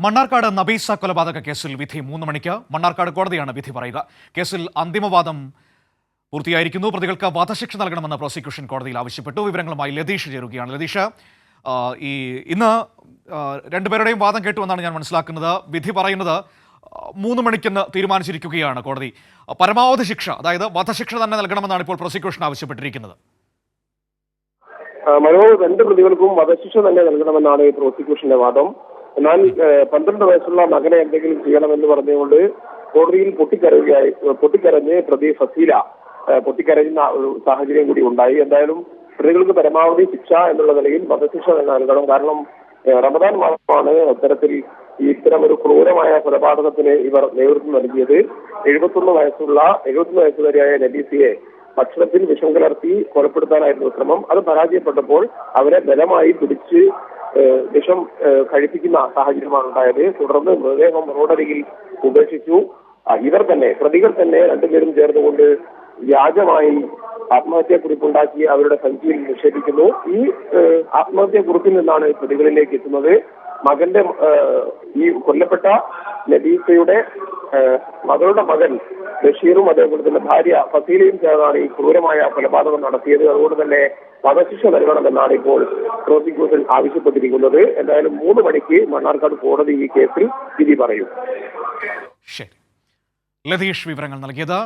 മണ്ണാർക്കാട് നബീസ കൊലപാതക കേസിൽ വിധി 3 മണിക്ക്. മണ്ണാർക്കാട് കോടതിയാണ് വിധി പറയുക. കേസിൽ അന്തിമവാദം പൂർത്തിയായിരിക്കുന്നു. പ്രതികൾക്ക് വധശിക്ഷ നൽകണമെന്ന് പ്രോസിക്യൂഷൻ കോടതിയിൽ ആവശ്യപ്പെട്ടു. വിവരങ്ങളുമായി ലതീഷ് ചേരുകയാണ്. ലതീഷ്, ഇന്ന് രണ്ടുപേരുടെയും വാദം കേട്ടുവെന്നാണ് ഞാൻ മനസ്സിലാക്കുന്നത്. വിധി പറയുന്നത് 3 മണിക്കെന്ന് തീരുമാനിച്ചിരിക്കുകയാണ് കോടതി. പരമാവധി ശിക്ഷ, അതായത് വധശിക്ഷ തന്നെ നൽകണമെന്നാണ് ഇപ്പോൾ പ്രോസിക്യൂഷൻ ആവശ്യപ്പെട്ടിരിക്കുന്നത്. രണ്ട് പ്രതികൾക്കും വധശിക്ഷ തന്നെ നൽകണമെന്നാണ് പ്രോസിക്യൂഷന്റെ വാദം. എന്നാൽ 12 വയസ്സുള്ള മകനെ എന്തെങ്കിലും ചെയ്യണമെന്ന് പറഞ്ഞുകൊണ്ട് കോടതിയിൽ പൊട്ടിക്കരഞ്ഞ് പ്രതി ഫസീല പൊട്ടിക്കരയുന്ന ഒരു സാഹചര്യം കൂടി ഉണ്ടായി. എന്തായാലും പ്രതികൾക്ക് പരമാവധി ശിക്ഷ എന്നുള്ള നിലയിൽ വധശിക്ഷ തന്നെ നൽകണം. കാരണം റമദാൻ മാസമാണ് ഇത്തരം ഒരു ക്രൂരമായ കൊലപാതകത്തിന് ഇവർ നേതൃത്വം നൽകിയത്. 71 വയസ്സുകാരിയായ നബീസയെ ഭക്ഷണത്തിൽ വിഷം കലർത്തി കൊലപ്പെടുത്താനായിരുന്നു ശ്രമം. അത് പരാജയപ്പെട്ടപ്പോൾ അവരെ ബലമായി പിടിച്ച് വിഷം കഴിപ്പിക്കുന്ന സാഹചര്യമാണ് ഉണ്ടായത്. തുടർന്ന് മൃതദേഹം റോഡരികിൽ ഉപേക്ഷിച്ചു. പ്രതികൾ തന്നെ രണ്ടുപേരും ചേർന്നുകൊണ്ട് വ്യാജമായി ആത്മഹത്യാക്കുറിപ്പുണ്ടാക്കി അവരുടെ സഞ്ചിയിൽ നിക്ഷേപിക്കുന്നു. ഈ ആത്മഹത്യാക്കുറിപ്പിൽ നിന്നാണ് പ്രതികളിലേക്ക് എത്തുന്നത്. മകന്റെ ഈ കൊല്ലപ്പെട്ട നബീസയുടെ മകളുടെ മകൻ ബഷീറും അതേപോലെ തന്നെ ഭാര്യ ഫസീലയും ചേർന്നാണ് ഈ ക്രൂരമായ കൊലപാതകം നടത്തിയത്. അതുകൊണ്ട് തന്നെ വധശിക്ഷ നൽകണമെന്നാണ് ഇപ്പോൾ പ്രോസിക്യൂഷൻ ആവശ്യപ്പെട്ടിരിക്കുന്നത്. എന്തായാലും 3 മണിക്ക് മണ്ണാർക്കാട് കോടതി ഈ കേസിൽ വിധി പറയും. ശരി, ലതീഷ് വിവരങ്ങൾ നൽകിയത്.